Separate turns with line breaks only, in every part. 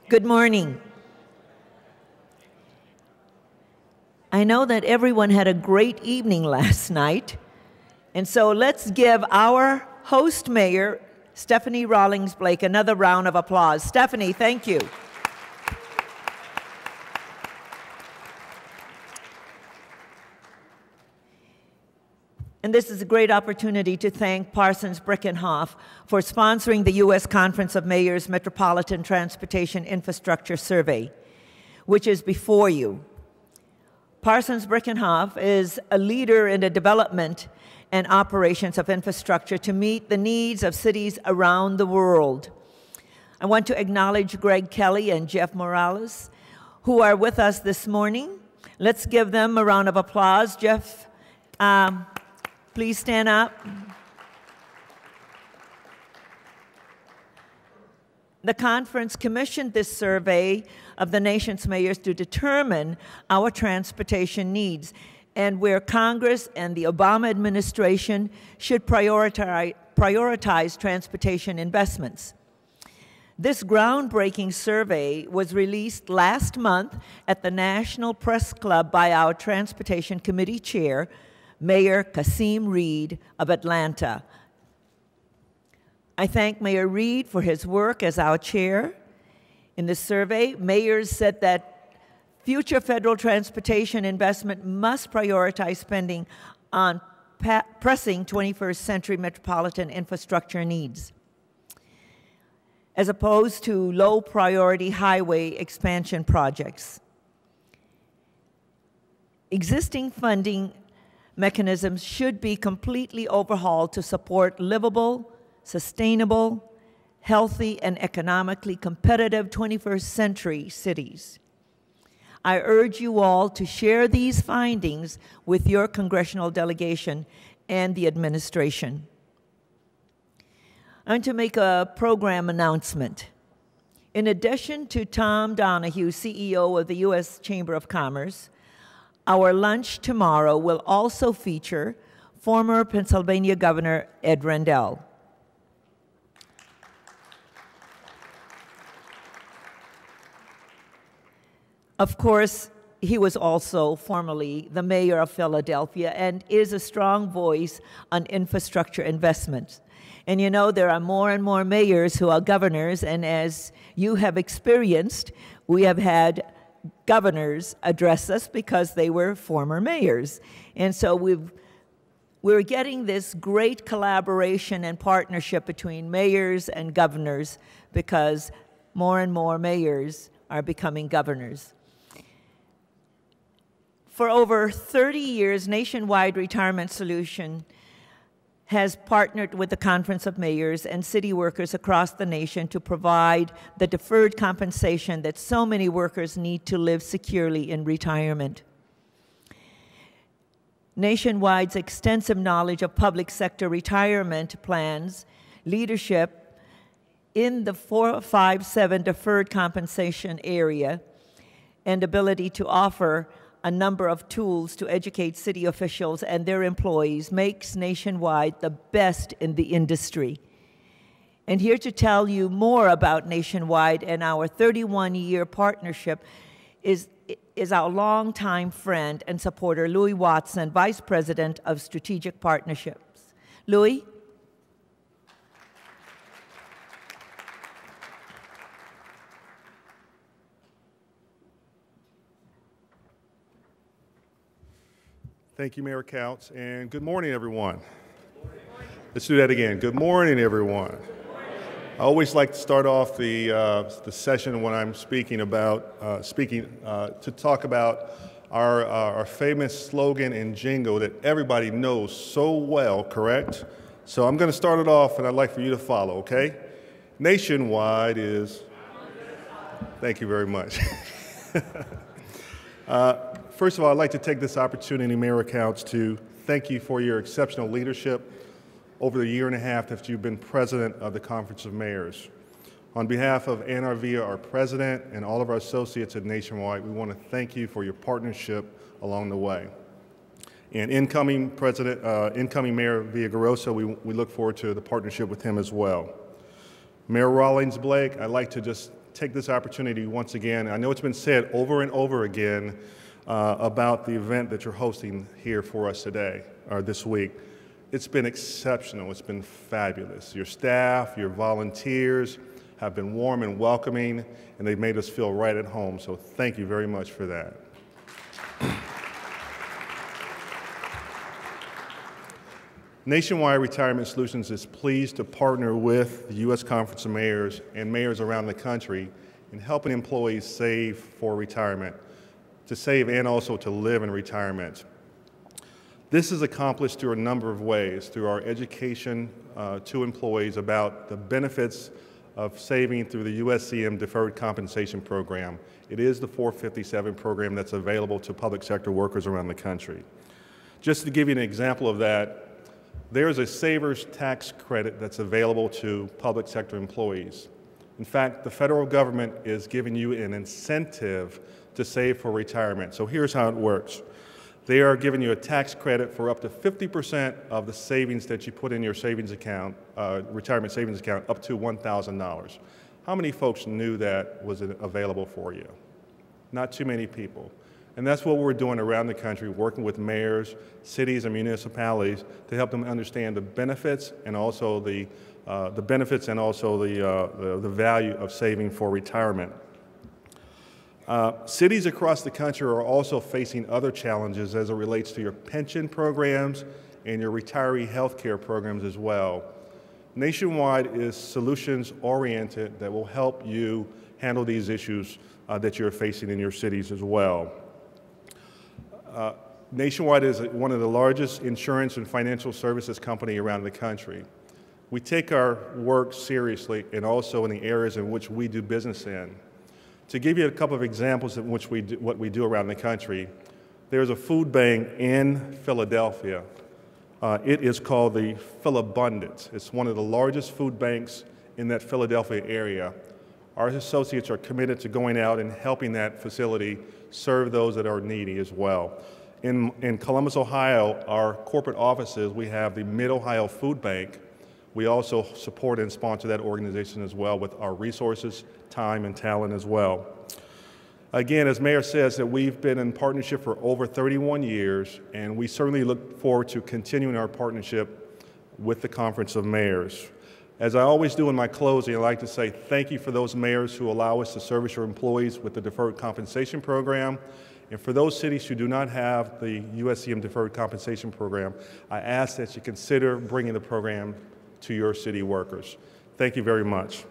Good morning. I know that everyone had a great evening last night, and so let's give our host mayor, Stephanie Rawlings Blake, another round of applause. Stephanie, thank you. And this is a great opportunity to thank Parsons Brinckerhoff for sponsoring the U.S. Conference of Mayors Metropolitan Transportation Infrastructure Survey, which is before you. Parsons Brinckerhoff is a leader in the development and operations of infrastructure to meet the needs of cities around the world. I want to acknowledge Greg Kelly and Jeff Morales, who are with us this morning. Let's give them a round of applause. Jeff, please stand up. The conference commissioned this survey of the nation's mayors to determine our transportation needs and where Congress and the Obama administration should prioritize transportation investments. This groundbreaking survey was released last month at the National Press Club by our Transportation Committee Chair, Mayor Kasim Reed of Atlanta. I thank Mayor Reed for his work as our chair. In the survey, mayors said that future federal transportation investment must prioritize spending on pressing 21st century metropolitan infrastructure needs, as opposed to low priority highway expansion projects. Existing funding mechanisms should be completely overhauled to support livable, sustainable, healthy, and economically competitive 21st century cities. I urge you all to share these findings with your congressional delegation and the administration. I'm to make a program announcement. In addition to Tom Donahue, CEO of the U.S. Chamber of Commerce, our lunch tomorrow will also feature former Pennsylvania Governor Ed Rendell. Of course, he was also formerly the mayor of Philadelphia and is a strong voice on infrastructure investments. And you know, there are more and more mayors who are governors, and as you have experienced, we have had governors address us because they were former mayors. And so we're getting this great collaboration and partnership between mayors and governors because more and more mayors are becoming governors. For over 30 years, Nationwide Retirement Solution has partnered with the Conference of Mayors and city workers across the nation to provide the deferred compensation that so many workers need to live securely in retirement. Nationwide's extensive knowledge of public sector retirement plans, leadership in the 457 deferred compensation area, and ability to offer a number of tools to educate city officials and their employees makes Nationwide the best in the industry. And here to tell you more about Nationwide and our 31-year partnership is our longtime friend and supporter, Louis Watson, Vice President of Strategic Partnerships. Louis?
Thank you, Mayor Couts, and good morning, everyone. Let's do that again. Good morning, everyone. I always like to start off the session when I'm speaking to talk about our famous slogan and jingle that everybody knows so well, correct? So I'm going to start it off, and I'd like for you to follow, okay? Nationwide is... Thank you very much. First of all, I'd like to take this opportunity, Mayor Couts, to thank you for your exceptional leadership over the year and a half that you've been president of the Conference of Mayors. On behalf of Ann Arvilla, our president, and all of our associates at Nationwide, we want to thank you for your partnership along the way. And incoming Mayor Villagrosa, we look forward to the partnership with him as well. Mayor Rawlings Blake, I'd like to just take this opportunity once again. I know it's been said over and over again about the event that you're hosting here for us today, or this week. It's been exceptional. It's been fabulous. Your staff, your volunteers have been warm and welcoming, and they've made us feel right at home. So thank you very much for that. Nationwide Retirement Solutions is pleased to partner with the U.S. Conference of Mayors and mayors around the country in helping employees save for retirement, to save and also to live in retirement. This is accomplished through a number of ways, through our education to employees about the benefits of saving through the USCM Deferred Compensation Program. It is the 457 program that's available to public sector workers around the country. Just to give you an example of that, there's a saver's tax credit that's available to public sector employees. In fact, the federal government is giving you an incentive to save for retirement. So here's how it works. They are giving you a tax credit for up to 50% of the savings that you put in your savings account, retirement savings account, up to $1,000. How many folks knew that was available for you? Not too many people. And that's what we're doing around the country, working with mayors, cities, and municipalities to help them understand the benefits and also the value of saving for retirement. Cities across the country are also facing other challenges as it relates to your pension programs and your retiree health care programs as well. Nationwide is solutions-oriented that will help you handle these issues that you're facing in your cities as well. Nationwide is one of the largest insurance and financial services company around the country. We take our work seriously and also in the areas in which we do business in. To give you a couple of examples of what we do around the country, there's a food bank in Philadelphia. It is called the Philabundance. It's one of the largest food banks in that Philadelphia area. Our associates are committed to going out and helping that facility serve those that are needy as well. In Columbus, Ohio, our corporate offices, we have the Mid-Ohio Food Bank. We also support and sponsor that organization as well with our resources, time, and talent as well. Again, as Mayor says, that we've been in partnership for over 31 years, and we certainly look forward to continuing our partnership with the Conference of Mayors. As I always do in my closing, I'd like to say thank you for those mayors who allow us to service your employees with the Deferred Compensation Program. And for those cities who do not have the USCM Deferred Compensation Program, I ask that you consider bringing the program to your city workers. Thank you very much.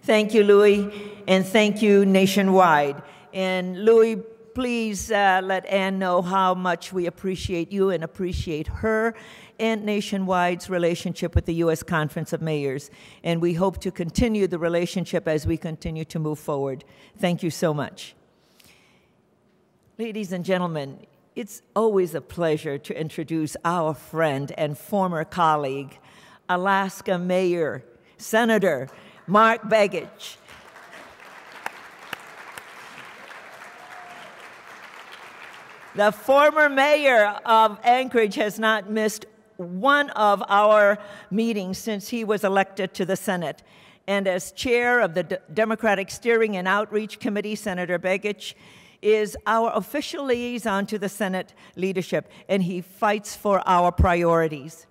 Thank you, Louis, and thank you, Nationwide. And Louis, please let Ann know how much we appreciate you and appreciate her and Nationwide's relationship with the U.S. Conference of Mayors. And we hope to continue the relationship as we continue to move forward. Thank you so much. Ladies and gentlemen, it's always a pleasure to introduce our friend and former colleague, Alaska Mayor, Senator Mark Begich. The former mayor of Anchorage has not missed one of our meetings since he was elected to the Senate. And as chair of the Democratic Steering and Outreach Committee, Senator Begich is our official liaison to the Senate leadership, and he fights for our priorities.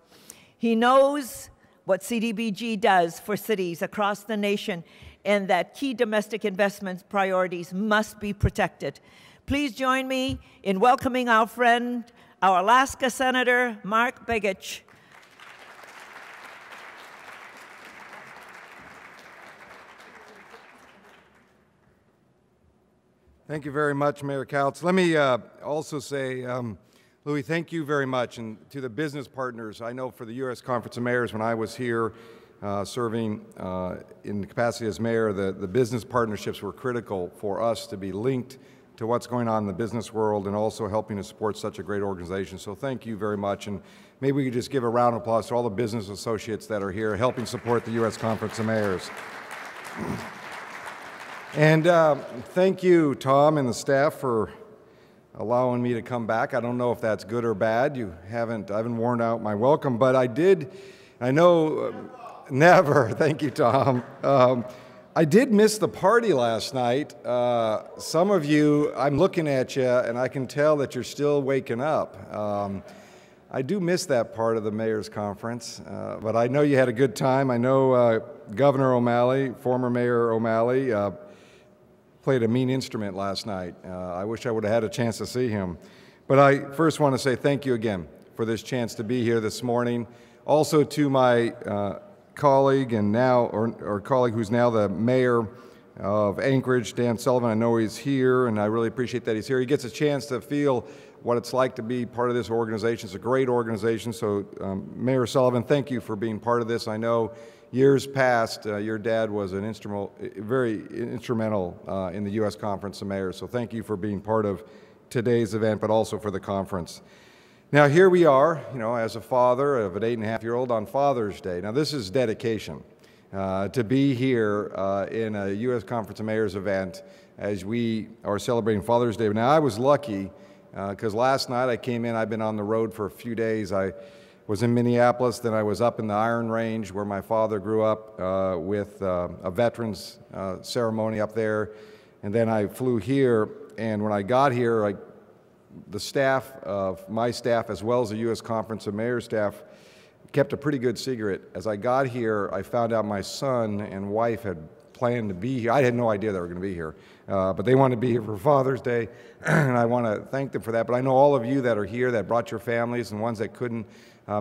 He knows what CDBG does for cities across the nation, and that key domestic investment priorities must be protected. Please join me in welcoming our friend, our Alaska Senator, Mark Begich.
Thank you very much, Mayor Kautz. Let me also say, Louis, thank you very much, and to the business partners. I know for the U.S. Conference of Mayors, when I was here serving in the capacity as mayor, the business partnerships were critical for us to be linked to what's going on in the business world and also helping to support such a great organization. So thank you very much, and maybe we could just give a round of applause to all the business associates that are here helping support the U.S. Conference of Mayors. And thank you, Tom and the staff, for allowing me to come back. I don't know if that's good or bad. I haven't worn out my welcome, but I know, never. Thank you, Tom. I did miss the party last night. Some of you, I'm looking at you, and I can tell that you're still waking up. I do miss that part of the mayor's conference, but I know you had a good time. I know Governor O'Malley, former Mayor O'Malley, played a mean instrument last night. I wish I would have had a chance to see him. But I first want to say thank you again for this chance to be here this morning. Also to my colleague colleague who's now the mayor of Anchorage, Dan Sullivan. I know he's here, and I really appreciate that he's here. He gets a chance to feel what it's like to be part of this organization. It's a great organization. So Mayor Sullivan, thank you for being part of this. I know years past, your dad was very instrumental in the U.S. Conference of Mayors, so thank you for being part of today's event, but also for the conference. Now here we are, as a father of an 8.5-year-old on Father's Day. Now this is dedication to be here in a U.S. Conference of Mayors event as we are celebrating Father's Day. Now I was lucky because last night I came in, I've been on the road for a few days. I was in Minneapolis, then I was up in the Iron Range where my father grew up with a veterans ceremony up there. And then I flew here, and when I got here, the staff of my staff as well as the U.S. Conference of Mayors staff kept a pretty good secret. As I got here, I found out my son and wife had planned to be here. I had no idea they were going to be here, but they wanted to be here for Father's Day, and I want to thank them for that. But I know all of you that are here that brought your families and ones that couldn't.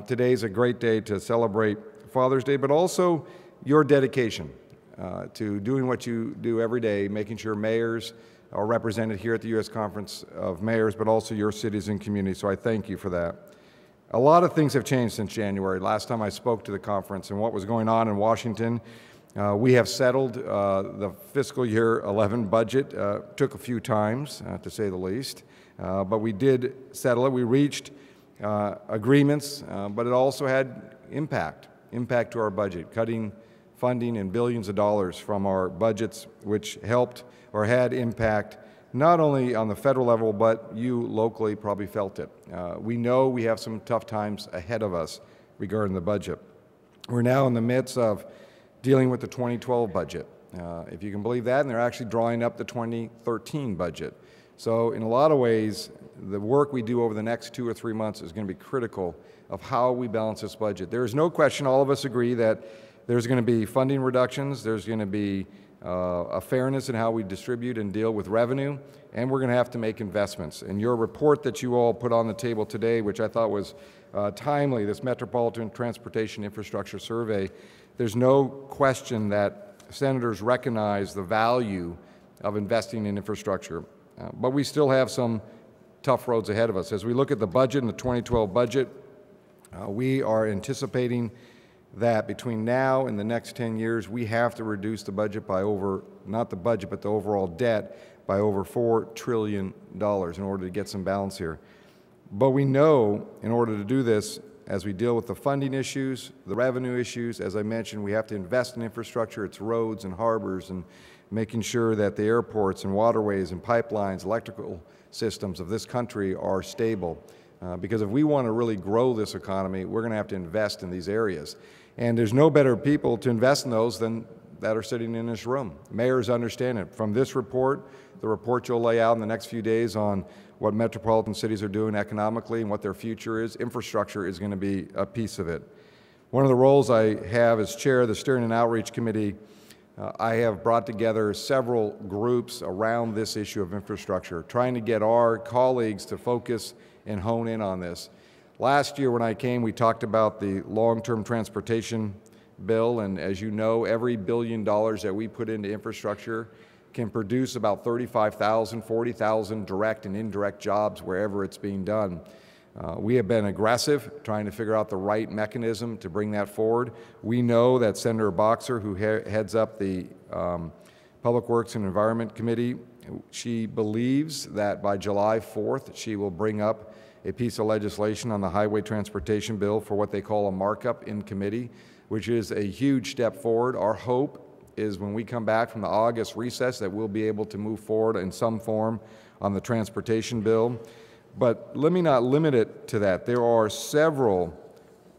Today's a great day to celebrate Father's Day, but also your dedication to doing what you do every day, making sure mayors are represented here at the U.S. Conference of Mayors, but also your cities and communities, so I thank you for that. A lot of things have changed since January. Last time I spoke to the conference and what was going on in Washington, we have settled the fiscal year 11 budget. Took a few times, to say the least, but we did settle it. We reached agreements, but it also had impact to our budget, cutting funding in billions of dollars from our budgets, which helped or had impact not only on the federal level, but you locally probably felt it. We know we have some tough times ahead of us regarding the budget. We're now in the midst of dealing with the 2012 budget, if you can believe that, and they're actually drawing up the 2013 budget. So in a lot of ways, the work we do over the next 2 or 3 months is going to be critical of how we balance this budget. There is no question, all of us agree that there's going to be funding reductions, there's going to be a fairness in how we distribute and deal with revenue, and we're going to have to make investments. And your report that you all put on the table today, which I thought was timely, this Metropolitan Transportation Infrastructure Survey, there's no question that senators recognize the value of investing in infrastructure. But we still have some tough roads ahead of us. As we look at the budget and the 2012 budget, we are anticipating that between now and the next 10 years, we have to reduce the budget by not the budget, but the overall debt by over $4 trillion in order to get some balance here. But we know in order to do this, as we deal with the funding issues, the revenue issues, as I mentioned, we have to invest in infrastructure, it's roads and harbors, and making sure that the airports and waterways and pipelines, electrical systems of this country are stable. Because if we want to really grow this economy, we're going to have to invest in these areas. And there's no better people to invest in those than that are sitting in this room. Mayors understand it. From this report, the report you'll lay out in the next few days on what metropolitan cities are doing economically and what their future is, infrastructure is going to be a piece of it. One of the roles I have as chair of the Steering and Outreach Committee, I have brought together several groups around this issue of infrastructure, trying to get our colleagues to focus and hone in on this. Last year when I came, we talked about the long-term transportation bill, and as you know, every $1 billion that we put into infrastructure can produce about 35,000, 40,000 direct and indirect jobs wherever it's being done. We have been aggressive trying to figure out the right mechanism to bring that forward. We know that Senator Boxer, who heads up the Public Works and Environment Committee, she believes that by July 4th she will bring up a piece of legislation on the highway transportation bill for what they call a markup in committee, which is a huge step forward. Our hope is when we come back from the August recess that we'll be able to move forward in some form on the transportation bill. But let me not limit it to that. There are several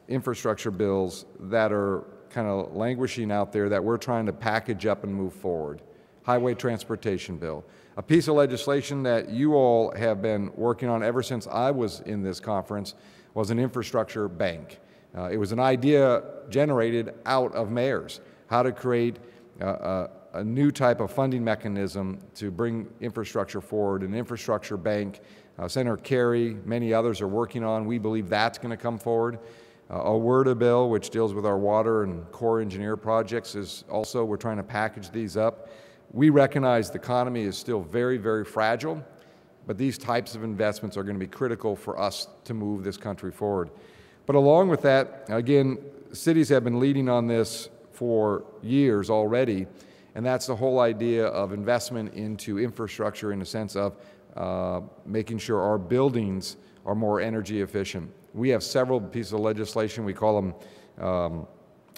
infrastructure bills that are kind of languishing out there that we're trying to package up and move forward. Highway transportation bill, a piece of legislation that you all have been working on ever since I was in this conference, was an infrastructure bank. It was an idea generated out of mayors, how to create a new type of funding mechanism to bring infrastructure forward, an infrastructure bank. Senator Kerry, many others are working on. We believe that's going to come forward. A WRDA bill, which deals with our water and Corps engineer projects, is also, we're trying to package these up. We recognize the economy is still very, very fragile, but these types of investments are going to be critical for us to move this country forward. But along with that, again, cities have been leading on this for years already, and that's the whole idea of investment into infrastructure in the sense of making sure our buildings are more energy efficient. We have several pieces of legislation. We call them,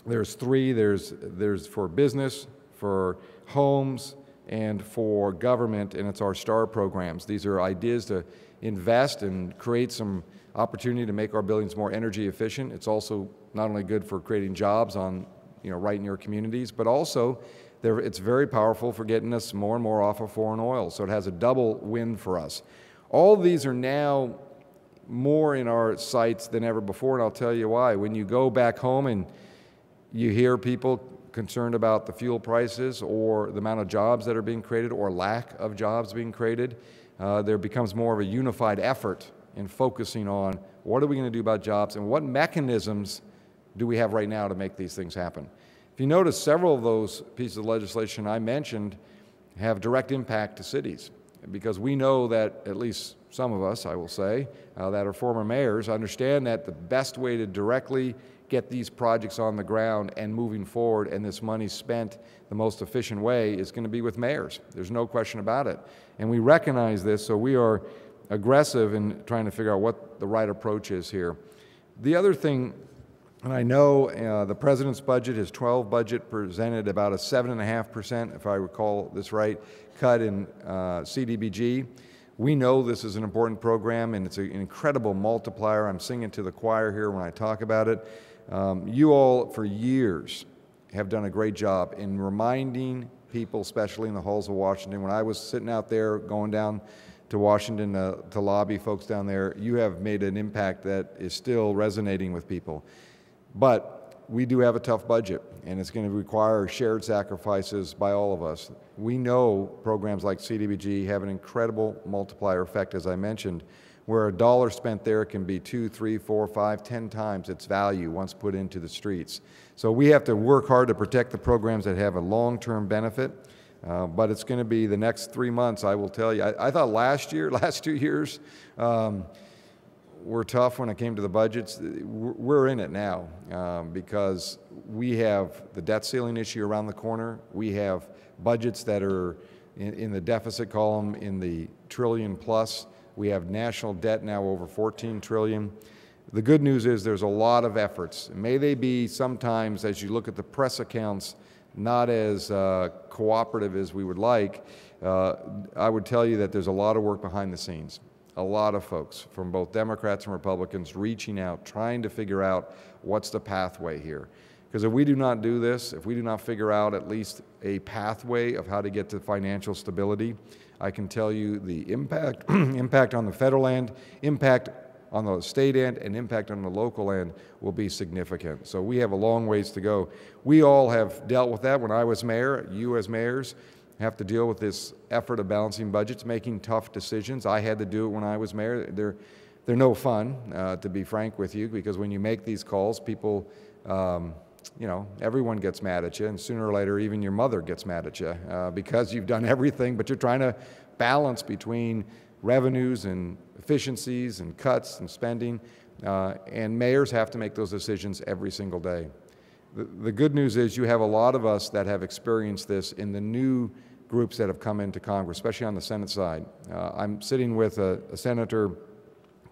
there's three. There's for business, for homes, and for government, and it's our STAR programs. These are ideas to invest and create some opportunity to make our buildings more energy efficient. It's also not only good for creating jobs on, right in your communities, but also it's very powerful for getting us more and more off of foreign oil. So it has a double win for us. All these are now more in our sights than ever before, and I'll tell you why. When you go back home and you hear people concerned about the fuel prices or the amount of jobs that are being created or lack of jobs being created, there becomes more of a unified effort in focusing on what are we going to do about jobs and what mechanisms do we have right now to make these things happen. If you notice, several of those pieces of legislation I mentioned have direct impact to cities, because we know that, at least some of us, I will say, that are former mayors, understand that the best way to directly get these projects on the ground and moving forward and this money spent the most efficient way is going to be with mayors. There's no question about it. And we recognize this, so we are aggressive in trying to figure out what the right approach is here. The other thing, and I know the President's budget, his 12 budget, presented about a 7.5%, if I recall this right, cut in CDBG. We know this is an important program, and it's an incredible multiplier. I'm singing to the choir here when I talk about it. You all, for years, have done a great job in reminding people, especially in the halls of Washington. When I was sitting out there going down to Washington to lobby folks down there, you have made an impact that is still resonating with people. But we do have a tough budget, and it's going to require shared sacrifices by all of us. We know programs like CDBG have an incredible multiplier effect, as I mentioned, where a dollar spent there can be 2, 3, 4, 5, 10 times its value once put into the streets. So we have to work hard to protect the programs that have a long-term benefit. But it's going to be the next 3 months, I will tell you. I thought last 2 years were tough when it came to the budgets. We're in it now because we have the debt ceiling issue around the corner. We have budgets that are in the deficit column in the trillion plus. We have national debt now over 14 trillion. The good news is there's a lot of efforts. May they be sometimes, as you look at the press accounts, not as cooperative as we would like. I would tell you that there's a lot of work behind the scenes. A lot of folks from both Democrats and Republicans reaching out, trying to figure out what's the pathway here. Because if we do not do this, if we do not figure out at least a pathway of how to get to financial stability, I can tell you the impact, impact on the federal end, impact on the state end, and impact on the local end will be significant. So we have a long ways to go. We all have dealt with that when I was mayor. You as mayors have to deal with this effort of balancing budgets, making tough decisions. I had to do it when I was mayor. They're no fun, to be frank with you, because when you make these calls, people, everyone gets mad at you, and sooner or later even your mother gets mad at you because you've done everything, but you're trying to balance between revenues and efficiencies and cuts and spending, and mayors have to make those decisions every single day. The good news is you have a lot of us that have experienced this in the new groups that have come into Congress, especially on the Senate side. I'm sitting with a Senator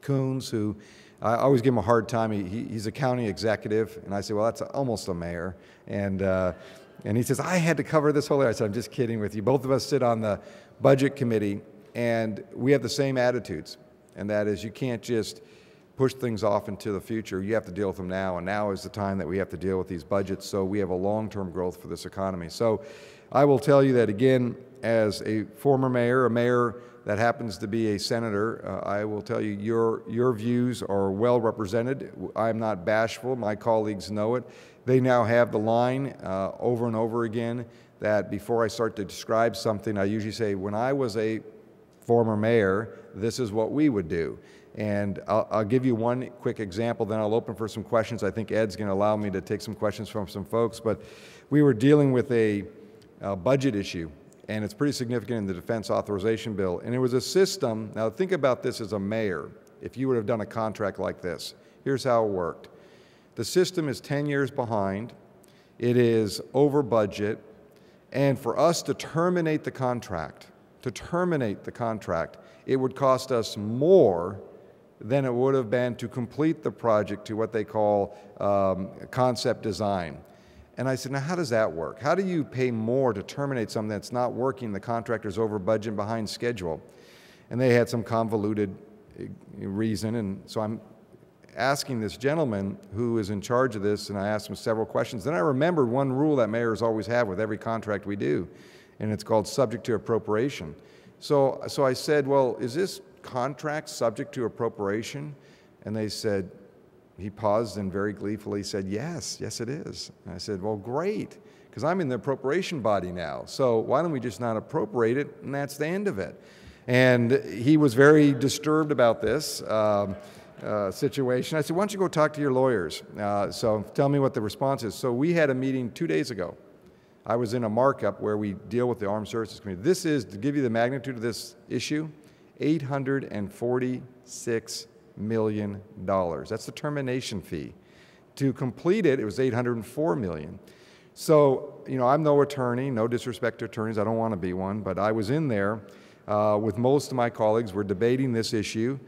Coons, who I always give him a hard time. He's a county executive, and I say, well, that's almost a mayor. And And he says, I had to cover this whole area. I said, I'm just kidding with you. Both of us sit on the budget committee, and we have the same attitudes. And that is, you can't just push things off into the future. You have to deal with them now, and now is the time that we have to deal with these budgets so we have a long-term growth for this economy. So I will tell you that, again, as a former mayor, a mayor that happens to be a senator, I will tell you your views are well represented. I'm not bashful. My colleagues know it. They now have the line over and over again that before I start to describe something, I usually say, when I was a former mayor, this is what we would do. And I'll give you one quick example, then I'll open for some questions. I think Ed's going to allow me to take some questions from some folks. But we were dealing with a budget issue, and it's pretty significant in the defense authorization bill. And it was a system. Now think about this as a mayor. If you would have done a contract like this, here's how it worked. The system is 10 years behind. It is over budget. And for us to terminate the contract, it would cost us more than it would have been to complete the project to what they call concept design. And I said, now how does that work? How do you pay more to terminate something that's not working, the contractor's over budget and behind schedule? And they had some convoluted reason, and so I'm asking this gentleman who is in charge of this, and I asked him several questions. Then I remembered one rule that mayors always have with every contract we do, and it's called subject to appropriation. So I said, well, is this contract subject to appropriation? And they said, he paused and very gleefully said, yes it is. And I said, well, great, because I'm in the appropriation body now. So why don't we just not appropriate it, and that's the end of it. And he was very disturbed about this situation. I said, why don't you go talk to your lawyers? So tell me what the response is. So we had a meeting 2 days ago. I was in a markup where we deal with the Armed Services Committee. This is, to give you the magnitude of this issue, $846 million. That's the termination fee. To complete it, it was $804 million. So, you know, I'm no attorney, no disrespect to attorneys, I don't want to be one, but I was in there with most of my colleagues. We're debating this issue,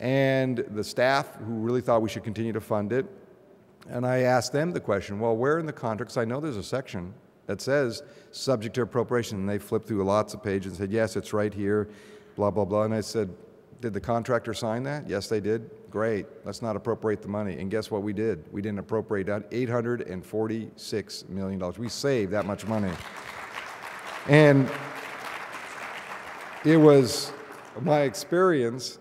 and the staff who really thought we should continue to fund it, and I asked them the question, well, where in the contracts, I know there's a section that says subject to appropriation, and they flipped through lots of pages and said, yes, it's right here, blah, blah, blah. And I said, did the contractor sign that? Yes, they did. Great. Let's not appropriate the money. And guess what we did? We didn't appropriate $846 million. We saved that much money. And it was my experience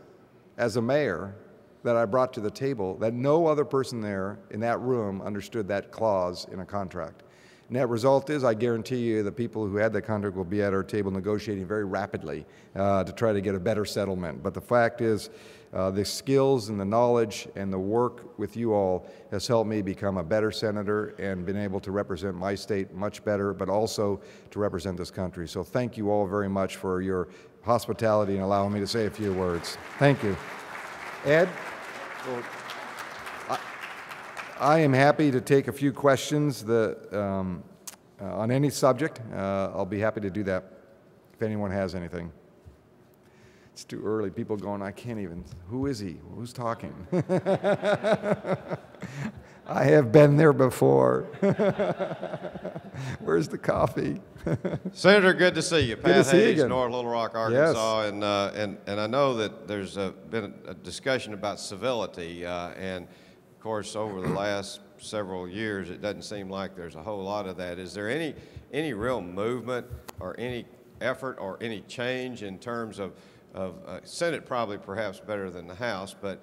as a mayor that I brought to the table that no other person there in that room understood that clause in a contract. Net result is, I guarantee you, the people who had that contract will be at our table negotiating very rapidly to try to get a better settlement. But the fact is, the skills and the knowledge and the work with you all has helped me become a better senator and been able to represent my state much better, but also to represent this country. So thank you all very much for your hospitality and allowing me to say a few words. Thank you. Ed? Well, I am happy to take a few questions on any subject. I'll be happy to do that if anyone has anything. It's too early. People going, I can't even, who is he? Who's talking? I have been there before. Where's the coffee?
Senator, good to see you.
Pat
Hayes, North Little Rock, Arkansas.
Yes.
And I know that there's been a discussion about civility, and of course, over the last several years, it doesn't seem like there's a whole lot of that. Is there any real movement or any effort or any change in terms of Senate probably perhaps better than the House, but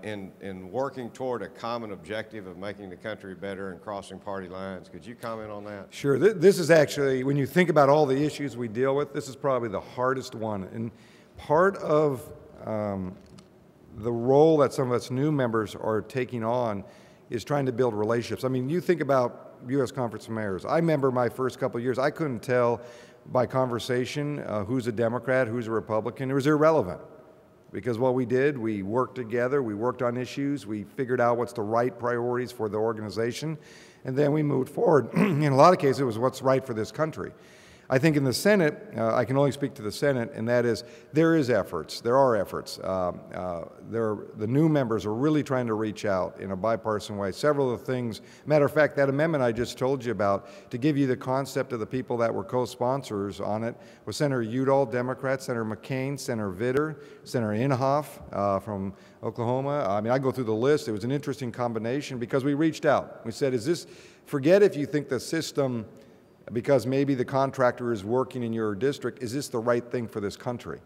in working toward a common objective of making the country better and crossing party lines? Could you comment on that?
Sure. This is actually, when you think about all the issues we deal with, this is probably the hardest one. And part of the role that some of us new members are taking on is trying to build relationships. I mean, you think about U.S. Conference of Mayors. I remember my first couple of years, I couldn't tell by conversation who's a Democrat, who's a Republican. It was irrelevant, because what we did, we worked together, we worked on issues, we figured out what's the right priorities for the organization, and then we moved forward. In a lot of cases, it was what's right for this country. I think in the Senate, I can only speak to the Senate, and that is there are efforts. The new members are really trying to reach out in a bipartisan way. Several of the things, matter of fact, that amendment I just told you about, to give you the concept of the people that were co-sponsors on it, was Senator Udall, Democrat, Senator McCain, Senator Vitter, Senator Inhofe from Oklahoma. I mean, I go through the list. It was an interesting combination because we reached out. We said, forget if you think the system, because maybe the contractor is working in your district, is this the right thing for this country?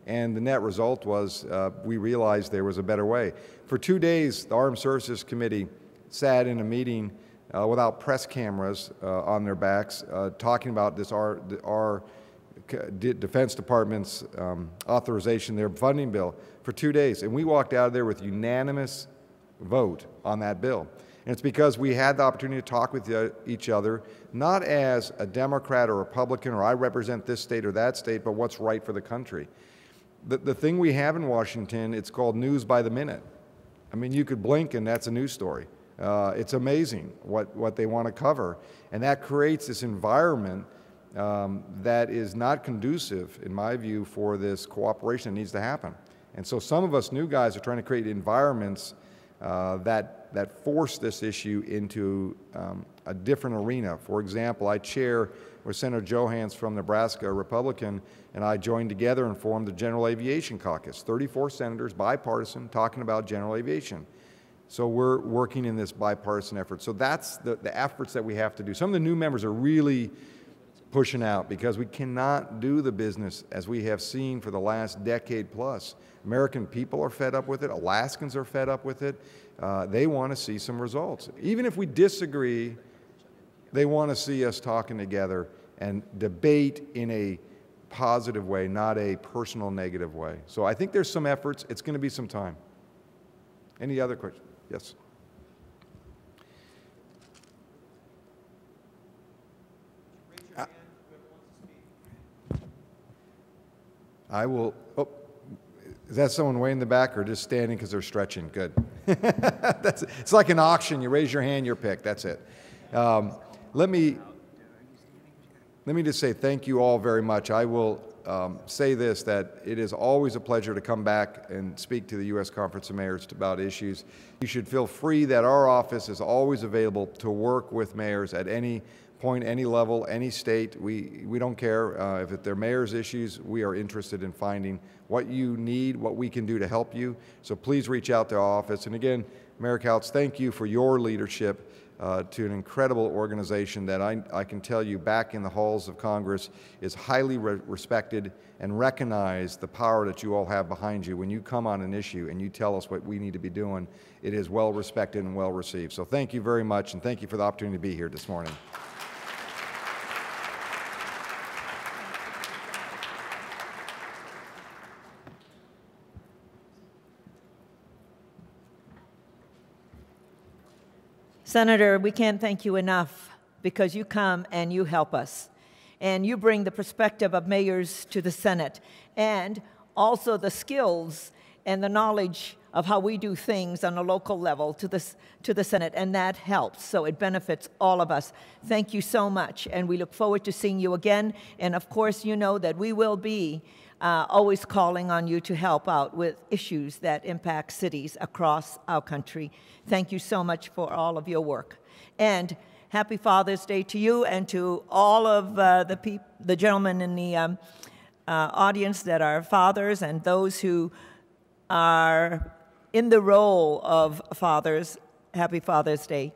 And the net result was we realized there was a better way. For 2 days, the Armed Services Committee sat in a meeting without press cameras on their backs, talking about this our Defense Department's authorization, their funding bill, for 2 days. And we walked out of there with unanimous vote on that bill. And it's because we had the opportunity to talk with each other, not as a Democrat or Republican or I represent this state or that state, but what's right for the country. The thing we have in Washington, it's called news by the minute. I mean, you could blink and that's a news story. It's amazing what they want to cover. And that creates this environment that is not conducive, in my view, for this cooperation that needs to happen. And so some of us new guys are trying to create environments that force this issue into a different arena. For example, I chair with Senator Johans from Nebraska, a Republican, and I joined together and formed the General Aviation Caucus. 34 senators, bipartisan, talking about general aviation. So we're working in this bipartisan effort. So that's the efforts that we have to do. Some of the new members are really pushing out because we cannot do the business as we have seen for the last decade plus. American people are fed up with it. Alaskans are fed up with it. They want to see some results. Even if we disagree, they want to see us talking together and debate in a positive way, not a personal negative way. So I think there's some efforts. It's going to be some time. Any other questions? Yes. I will. Oh, is that someone way in the back or just standing because they're stretching? Good. It's like an auction. You raise your hand, you're picked. That's it. Let me just say thank you all very much. I will say this, that it is always a pleasure to come back and speak to the U.S. Conference of Mayors about issues. You should feel free that our office is always available to work with mayors at any point, any level, any state. We don't care. If they're mayor's issues, we are interested in finding what you need, what we can do to help you. So please reach out to our office. And again, Mayor Kautz, thank you for your leadership to an incredible organization that I can tell you back in the halls of Congress is highly respected, and recognize the power that you all have behind you. When you come on an issue and you tell us what we need to be doing, it is well respected and well received. So thank you very much, and thank you for the opportunity to be here this morning.
Senator, we can't thank you enough because you come and you help us. And you bring the perspective of mayors to the Senate, and also the skills and the knowledge of how we do things on a local level to the Senate, and that helps. So it benefits all of us. Thank you so much, and we look forward to seeing you again. And of course, you know that we will be always calling on you to help out with issues that impact cities across our country. Thank you so much for all of your work. And happy Father's Day to you and to all of the gentlemen in the audience that are fathers and those who are in the role of fathers. Happy Father's Day.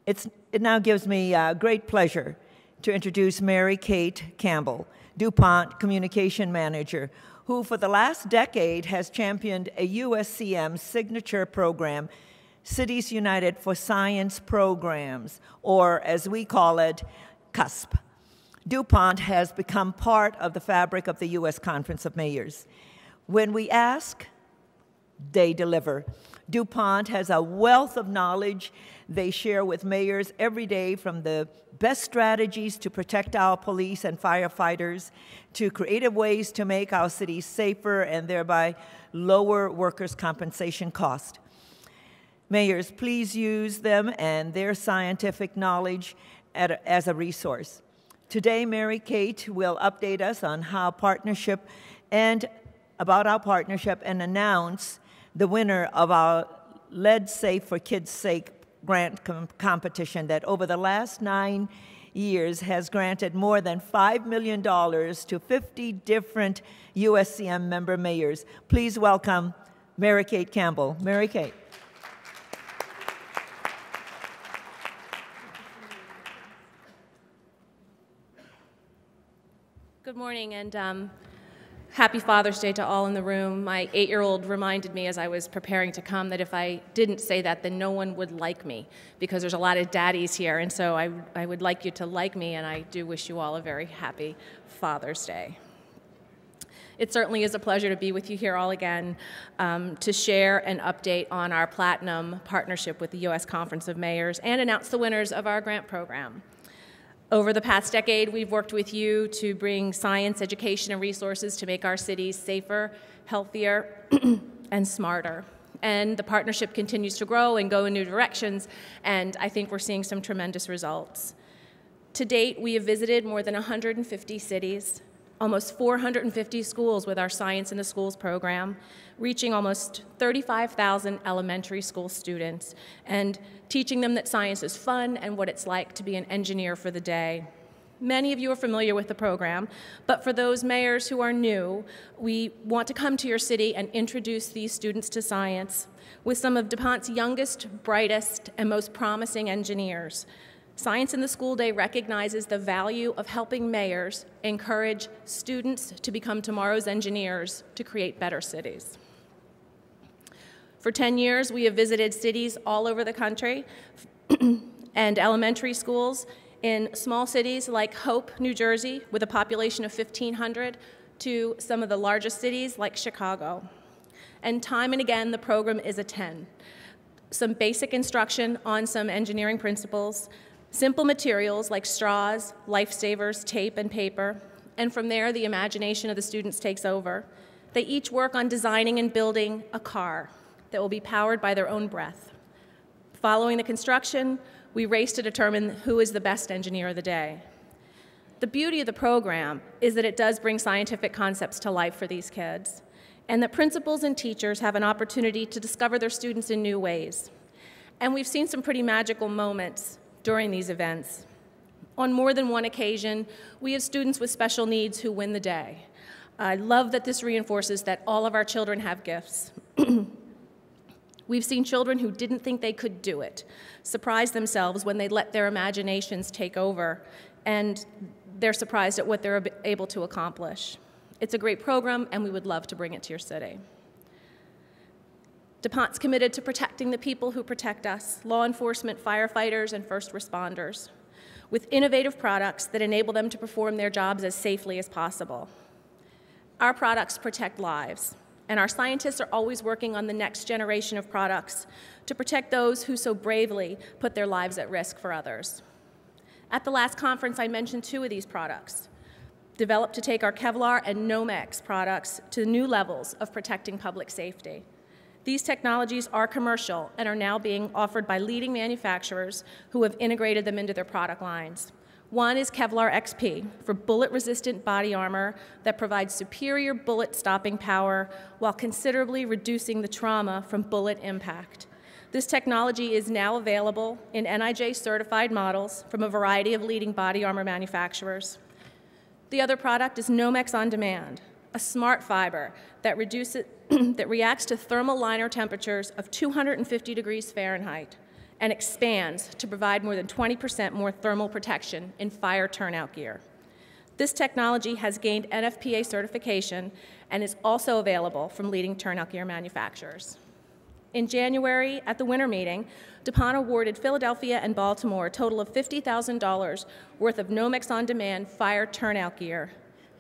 It now gives me great pleasure to introduce Mary Kate Campbell, DuPont Communication Manager, who for the last decade has championed a USCM signature program, Cities United for Science Programs, or as we call it, CUSP. DuPont has become part of the fabric of the U.S. Conference of Mayors. When we ask, they deliver. DuPont has a wealth of knowledge they share with mayors every day, from the best strategies to protect our police and firefighters to creative ways to make our cities safer and thereby lower workers' compensation costs. Mayors, please use them and their scientific knowledge as a resource. Today, Mary Kate will update us on about our partnership and announce the winner of our Lead Safe for Kids' Sake grant competition that over the last 9 years has granted more than $5 million to 50 different USCM member mayors. Please welcome Mary Kate Campbell. Mary Kate.
Good morning, and happy Father's Day to all in the room. My 8-year-old reminded me as I was preparing to come that if I didn't say that, then no one would like me, because there's a lot of daddies here, and so I would like you to like me, and I do wish you all a very happy Father's Day. It certainly is a pleasure to be with you here all again to share an update on our Platinum partnership with the U.S. Conference of Mayors and announce the winners of our grant program. Over the past decade, we've worked with you to bring science, education, and resources to make our cities safer, healthier, and smarter. And the partnership continues to grow and go in new directions, and I think we're seeing some tremendous results. To date, we have visited more than 150 cities, almost 450 schools with our Science in the Schools program, reaching almost 35,000 elementary school students and teaching them that science is fun and what it's like to be an engineer for the day. Many of you are familiar with the program, but for those mayors who are new, we want to come to your city and introduce these students to science with some of DuPont's youngest, brightest, and most promising engineers. Science in the School Day recognizes the value of helping mayors encourage students to become tomorrow's engineers to create better cities. For 10 years, we have visited cities all over the country and elementary schools in small cities like Hope, New Jersey, with a population of 1,500, to some of the largest cities like Chicago. And time and again, the program is a 10. Some basic instruction on some engineering principles, simple materials like straws, lifesavers, tape, and paper, and from there, the imagination of the students takes over. They each work on designing and building a car that will be powered by their own breath. Following the construction, we race to determine who is the best engineer of the day. The beauty of the program is that it does bring scientific concepts to life for these kids, and that principals and teachers have an opportunity to discover their students in new ways. And we've seen some pretty magical moments during these events. On more than one occasion, we have students with special needs who win the day. I love that this reinforces that all of our children have gifts. We've seen children who didn't think they could do it surprise themselves when they let their imaginations take over, and they're surprised at what they're able to accomplish. It's a great program, and we would love to bring it to your city. DuPont's committed to protecting the people who protect us, law enforcement, firefighters, and first responders, with innovative products that enable them to perform their jobs as safely as possible. Our products protect lives, and our scientists are always working on the next generation of products to protect those who so bravely put their lives at risk for others. At the last conference, I mentioned 2 of these products, developed to take our Kevlar and Nomex products to new levels of protecting public safety. These technologies are commercial and are now being offered by leading manufacturers who have integrated them into their product lines. One is Kevlar XP for bullet-resistant body armor that provides superior bullet-stopping power while considerably reducing the trauma from bullet impact. This technology is now available in NIJ-certified models from a variety of leading body armor manufacturers. The other product is Nomex On Demand, a smart fiber that reacts to thermal liner temperatures of 250 degrees Fahrenheit and expands to provide more than 20% more thermal protection in fire turnout gear. This technology has gained NFPA certification and is also available from leading turnout gear manufacturers. In January, at the winter meeting, DuPont awarded Philadelphia and Baltimore a total of $50,000 worth of Nomex On Demand fire turnout gear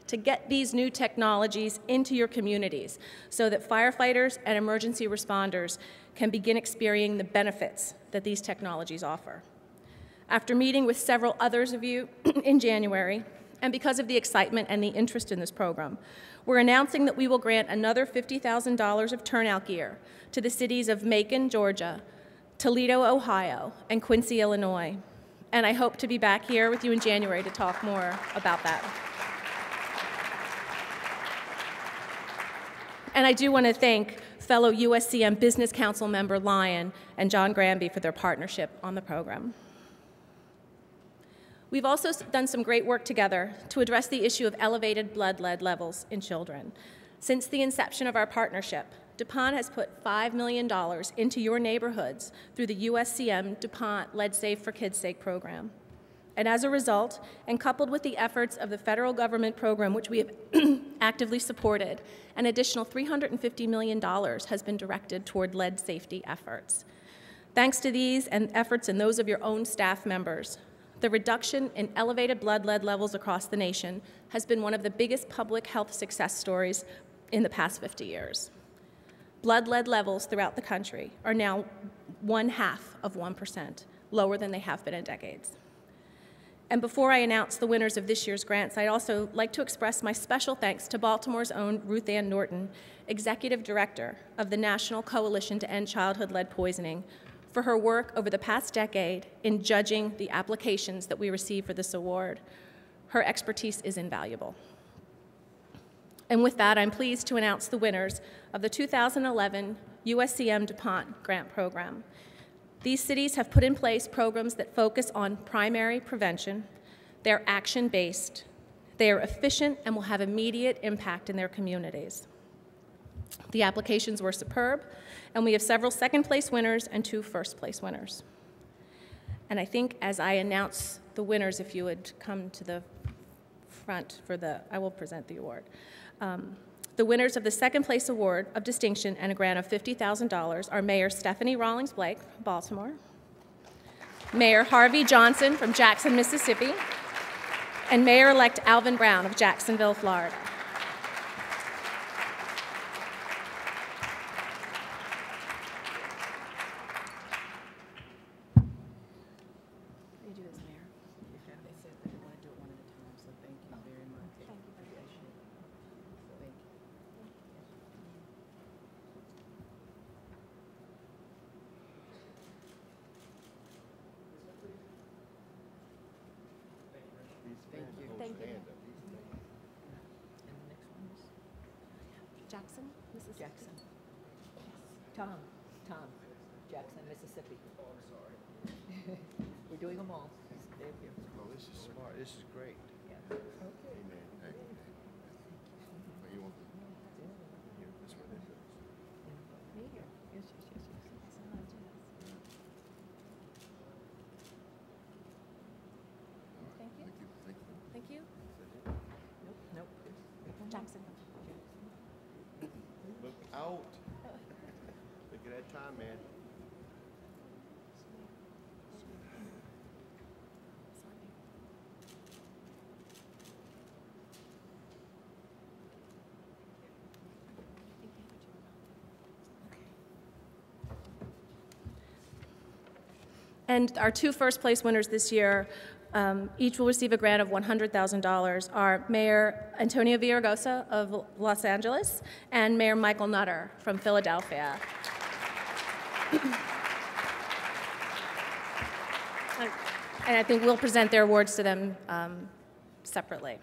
to get these new technologies into your communities so that firefighters and emergency responders can begin experiencing the benefits that these technologies offer. After meeting with several others of you in January, and because of the excitement and the interest in this program, we're announcing that we will grant another $50,000 of turnout gear to the cities of Macon, Georgia, Toledo, Ohio, and Quincy, Illinois. And I hope to be back here with you in January to talk more about that. And I do want to thank fellow USCM Business Council member Lyon and John Granby for their partnership on the program. We've also done some great work together to address the issue of elevated blood lead levels in children. Since the inception of our partnership, DuPont has put $5 million into your neighborhoods through the USCM DuPont Lead Safe for Kids' Sake program. And as a result, and coupled with the efforts of the federal government program, which we have actively supported, an additional $350 million has been directed toward lead safety efforts. Thanks to these and efforts and those of your own staff members, the reduction in elevated blood lead levels across the nation has been one of the biggest public health success stories in the past 50 years. Blood lead levels throughout the country are now 0.5%, lower than they have been in decades. And before I announce the winners of this year's grants, I'd also like to express my special thanks to Baltimore's own Ruth Ann Norton, Executive Director of the National Coalition to End Childhood Lead Poisoning, for her work over the past decade in judging the applications that we receive for this award. Her expertise is invaluable. And with that, I'm pleased to announce the winners of the 2011 USCM DuPont Grant Program. These cities have put in place programs that focus on primary prevention. They're action-based. They are efficient and will have immediate impact in their communities. The applications were superb, and we have several second-place winners and 2 first-place winners. And I think as I announce the winners, if you would come to the front I will present the award. The winners of the second-place award of distinction and a grant of $50,000 are Mayor Stephanie Rawlings Blake from Baltimore, Mayor Harvey Johnson from Jackson, Mississippi, and Mayor-elect Alvin Brown of Jacksonville, Florida. Jackson, Mississippi.
Jackson. Tom, Jackson, Mississippi. Oh, I'm sorry. We're doing them all. Stay up here.
Oh, this is smart. This is great.
Yeah.
Okay. Amen. Hey. You want here? This one is.
Me here. Yes.
Thank you. Thank you.
Nope.
Jackson.
Look out. Look at that time, man.
And our 2 first-place winners this year, each will receive a grant of $100,000, are Mayor Antonio Villaraigosa of Los Angeles and Mayor Michael Nutter from Philadelphia. And I think we'll present their awards to them separately.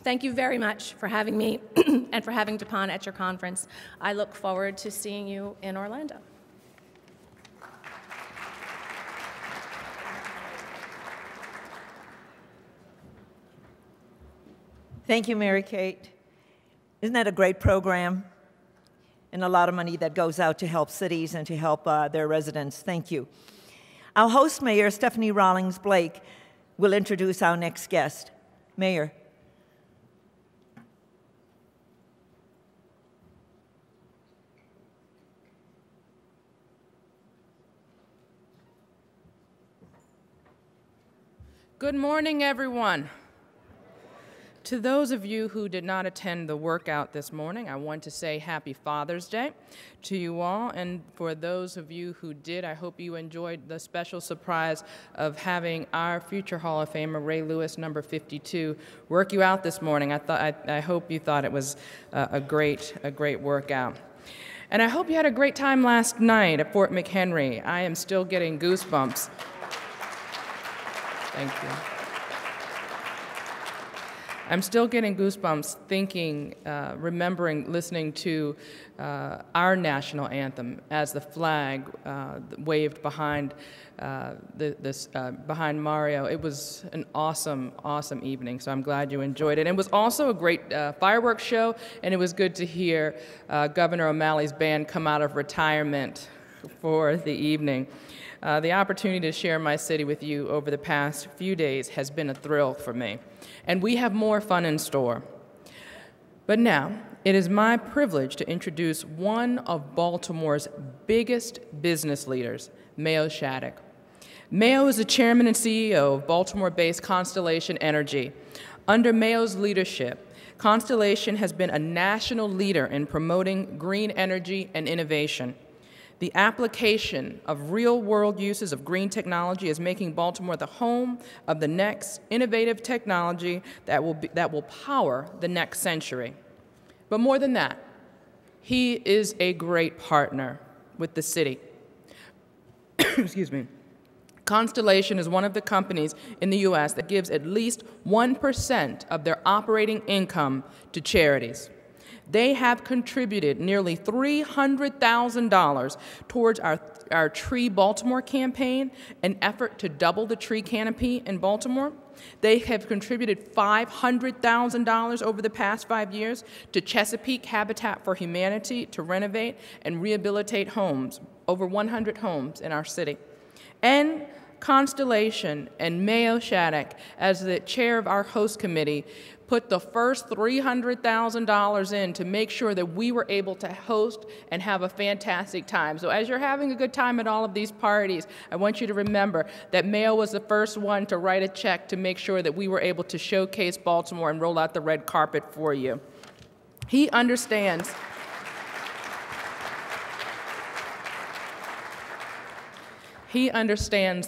Thank you very much for having me and for having DuPont at your conference. I look forward to seeing you in Orlando.
Thank you, Mary Kate. Isn't that a great program? And a lot of money that goes out to help cities and to help their residents. Thank you. Our host mayor, Stephanie Rawlings Blake, will introduce our next guest. Mayor.
Good morning, everyone. To those of you who did not attend the workout this morning, I want to say Happy Father's Day to you all. And for those of you who did, I hope you enjoyed the special surprise of having our future Hall of Famer, Ray Lewis, number 52, work you out this morning. I hope you thought it was a great workout. And I hope you had a great time last night at Fort McHenry. I am still getting goosebumps. Thank you. I'm still getting goosebumps thinking, remembering listening to our national anthem as the flag waved behind behind Mario. It was an awesome, awesome evening, so I'm glad you enjoyed it. And it was also a great fireworks show, and it was good to hear Governor O'Malley's band come out of retirement for the evening. The opportunity to share my city with you over the past few days has been a thrill for me, and we have more fun in store. But now, it is my privilege to introduce one of Baltimore's biggest business leaders, Mayo Shattuck. Mayo is the chairman and CEO of Baltimore-based Constellation Energy. Under Mayo's leadership, Constellation has been a national leader in promoting green energy and innovation. The application of real-world uses of green technology is making Baltimore the home of the next innovative technology that will power the next century. But more than that, he is a great partner with the city. Excuse me. Constellation is one of the companies in the U.S. that gives at least 1% of their operating income to charities. They have contributed nearly $300,000 towards our Tree Baltimore campaign, an effort to double the tree canopy in Baltimore. They have contributed $500,000 over the past 5 years to Chesapeake Habitat for Humanity to renovate and rehabilitate homes, over 100 homes in our city. And Constellation and Mayo Shattuck, as the chair of our host committee, put the first $300,000 in to make sure that we were able to host and have a fantastic time. So as you're having a good time at all of these parties, I want you to remember that Mayo was the first one to write a check to make sure that we were able to showcase Baltimore and roll out the red carpet for you. He understands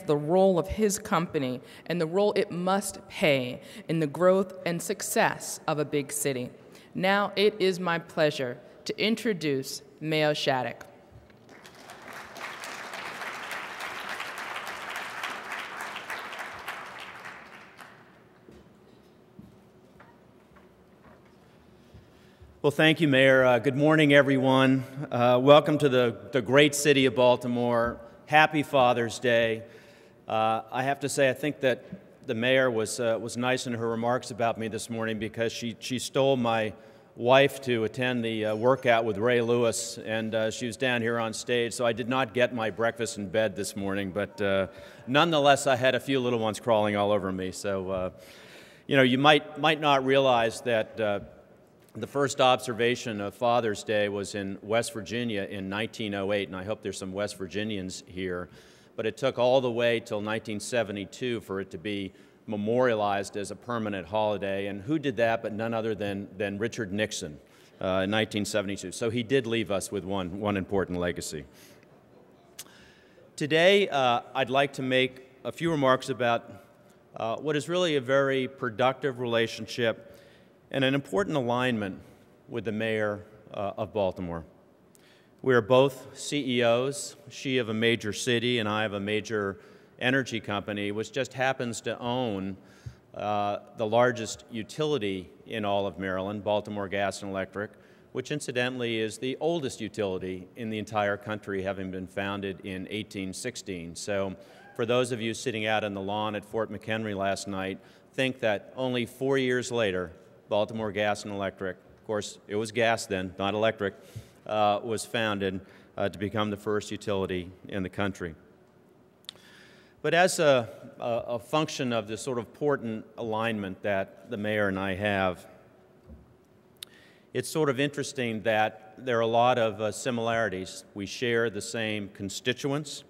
the role of his company and the role it must play in the growth and success of a big city. Now it is my pleasure to introduce Mayo Shattuck.
Well, thank you, Mayor. Good morning, everyone. Welcome to the great city of Baltimore. Happy Father's Day. I have to say, I think that the mayor was nice in her remarks about me this morning because she stole my wife to attend the workout with Ray Lewis, and she was down here on stage, so I did not get my breakfast in bed this morning, but nonetheless, I had a few little ones crawling all over me. So, you know, you might not realize that the first observation of Father's Day was in West Virginia in 1908, and I hope there's some West Virginians here, but it took all the way till 1972 for it to be memorialized as a permanent holiday, and who did that but none other than Richard Nixon in 1972. So he did leave us with one important legacy. Today, I'd like to make a few remarks about what is really a very productive relationship and an important alignment with the mayor of Baltimore. We are both CEOs, she of a major city and I of a major energy company, which just happens to own the largest utility in all of Maryland, Baltimore Gas and Electric, which incidentally is the oldest utility in the entire country, having been founded in 1816. So for those of you sitting out on the lawn at Fort McHenry last night, think that only 4 years later, Baltimore Gas and Electric, of course it was gas then, not electric, was founded to become the first utility in the country. But as a function of this sort of important alignment that the mayor and I have, it's sort of interesting that there are a lot of similarities. We share the same constituents.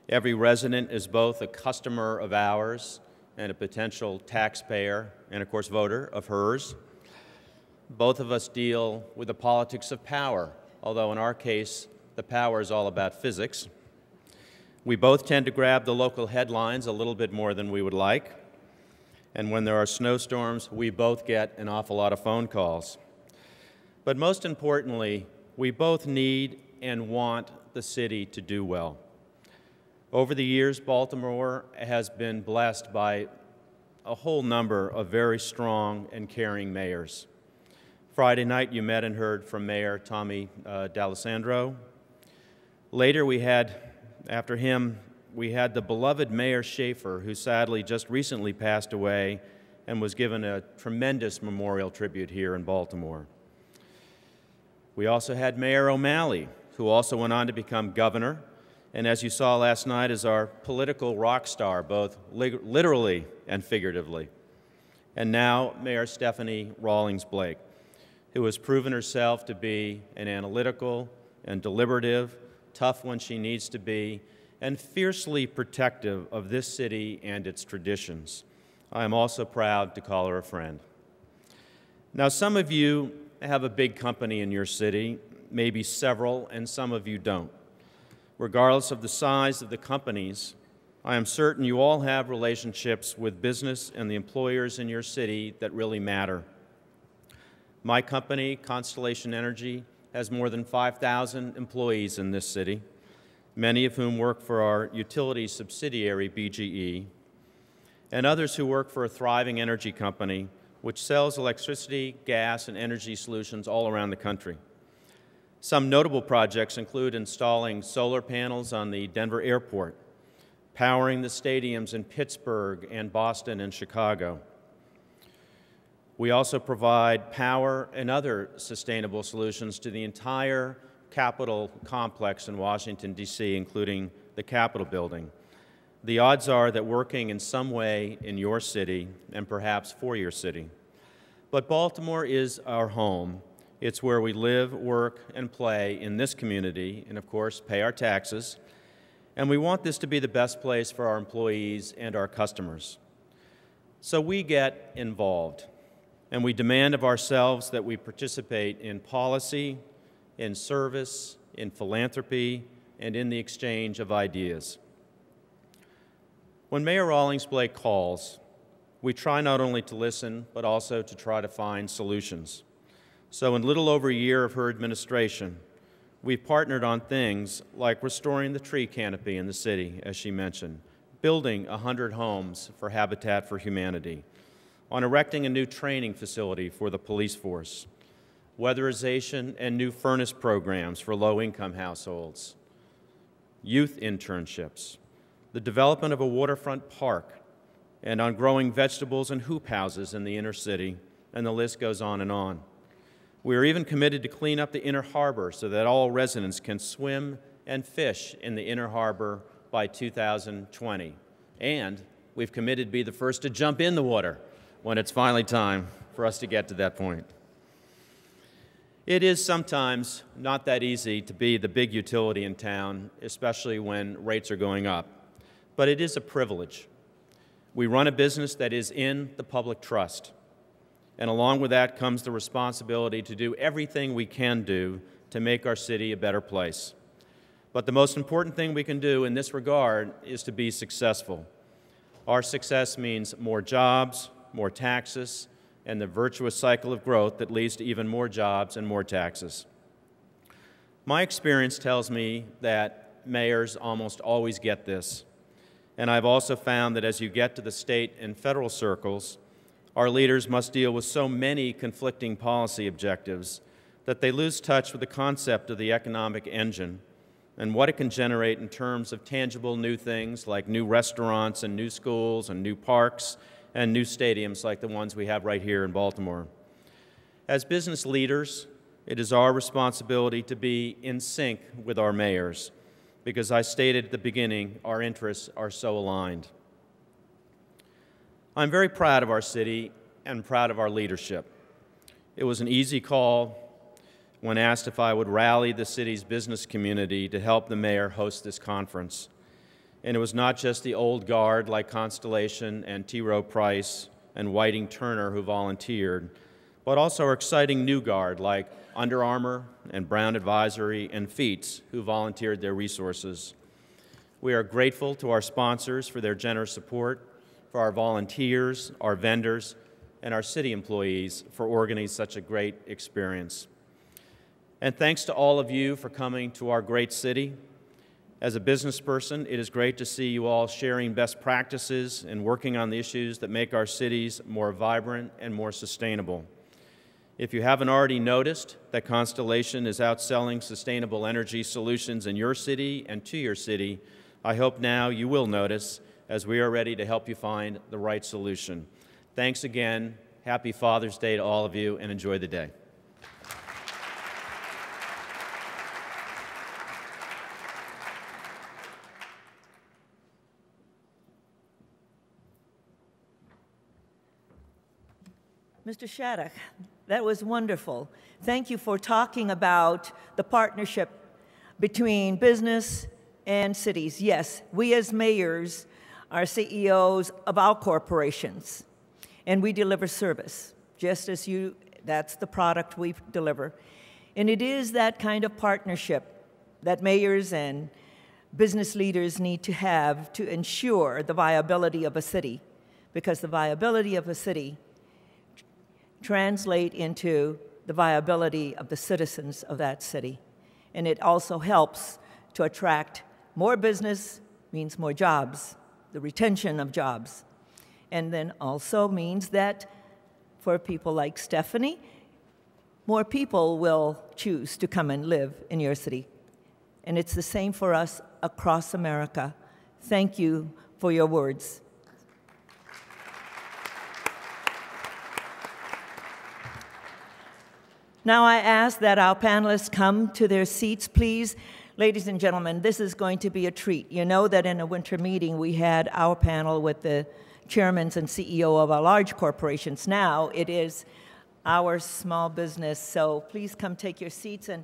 Every resident is both a customer of ours and a potential taxpayer and, of course, voter of hers. Both of us deal with the politics of power, although in our case, the power is all about physics. We both tend to grab the local headlines a little bit more than we would like. And when there are snowstorms, we both get an awful lot of phone calls. But most importantly, we both need and want the city to do well. Over the years, Baltimore has been blessed by a whole number of very strong and caring mayors. Friday night, you met and heard from Mayor Tommy D'Alessandro. Later, after him, we had the beloved Mayor Schaefer, who sadly just recently passed away and was given a tremendous memorial tribute here in Baltimore. We also had Mayor O'Malley, who also went on to become governor, and as you saw last night, is our political rock star, both literally and figuratively. And now Mayor Stephanie Rawlings Blake, who has proven herself to be an analytical and deliberative, tough when she needs to be, and fiercely protective of this city and its traditions. I am also proud to call her a friend. Now, some of you have a big company in your city, maybe several, and some of you don't. Regardless of the size of the companies, I am certain you all have relationships with business and the employers in your city that really matter. My company, Constellation Energy, has more than 5,000 employees in this city, many of whom work for our utility subsidiary, BGE, and others who work for a thriving energy company which sells electricity, gas, and energy solutions all around the country. Some notable projects include installing solar panels on the Denver airport, powering the stadiums in Pittsburgh and Boston and Chicago. We also provide power and other sustainable solutions to the entire Capitol complex in Washington, D.C., including the Capitol building. The odds are that working in some way in your city and perhaps for your city. But Baltimore is our home. It's where we live, work, and play in this community, and of course, pay our taxes. And we want this to be the best place for our employees and our customers. So we get involved, and we demand of ourselves that we participate in policy, in service, in philanthropy, and in the exchange of ideas. When Mayor Rawlings Blake calls, we try not only to listen, but also to try to find solutions. So in little over a year of her administration, we've partnered on things like restoring the tree canopy in the city, as she mentioned, building 100 homes for Habitat for Humanity, on erecting a new training facility for the police force, weatherization and new furnace programs for low-income households, youth internships, the development of a waterfront park, and on growing vegetables and hoop houses in the inner city, and the list goes on and on. We are even committed to clean up the inner harbor so that all residents can swim and fish in the inner harbor by 2020. And we've committed to be the first to jump in the water when it's finally time for us to get to that point. It is sometimes not that easy to be the big utility in town, especially when rates are going up. But it is a privilege. We run a business that is in the public trust. And along with that comes the responsibility to do everything we can do to make our city a better place. But the most important thing we can do in this regard is to be successful. Our success means more jobs, more taxes, and the virtuous cycle of growth that leads to even more jobs and more taxes. My experience tells me that mayors almost always get this. And I've also found that as you get to the state and federal circles, our leaders must deal with so many conflicting policy objectives that they lose touch with the concept of the economic engine and what it can generate in terms of tangible new things like new restaurants and new schools and new parks and new stadiums like the ones we have right here in Baltimore. As business leaders, it is our responsibility to be in sync with our mayors, because I stated at the beginning, our interests are so aligned. I'm very proud of our city and proud of our leadership. It was an easy call when asked if I would rally the city's business community to help the mayor host this conference. And it was not just the old guard like Constellation and T. Rowe Price and Whiting Turner who volunteered, but also our exciting new guard like Under Armour and Brown Advisory and Feats who volunteered their resources. We are grateful to our sponsors for their generous support, for our volunteers, our vendors, and our city employees for organizing such a great experience. And thanks to all of you for coming to our great city. As a business person, it is great to see you all sharing best practices and working on the issues that make our cities more vibrant and more sustainable. If you haven't already noticed that Constellation is outselling sustainable energy solutions in your city and to your city, I hope now you will notice, as we are ready to help you find the right solution. Thanks again. Happy Father's Day to all of you, and enjoy the day.
Mr. Shattuck, that was wonderful. Thank you for talking about the partnership between business and cities. Yes, we as mayors are CEOs of our corporations, and we deliver service, just as you, that's the product we deliver. And it is that kind of partnership that mayors and business leaders need to have to ensure the viability of a city, because the viability of a city translate into the viability of the citizens of that city. And it also helps to attract more business, means more jobs, the retention of jobs. And then also means that for people like Stephanie, more people will choose to come and live in your city. And it's the same for us across America. Thank you for your words. Now I ask that our panelists come to their seats, please. Ladies and gentlemen, this is going to be a treat. You know that in a winter meeting we had our panel with the chairmen and CEO of our large corporations. Now it is our small business, so please come take your seats. And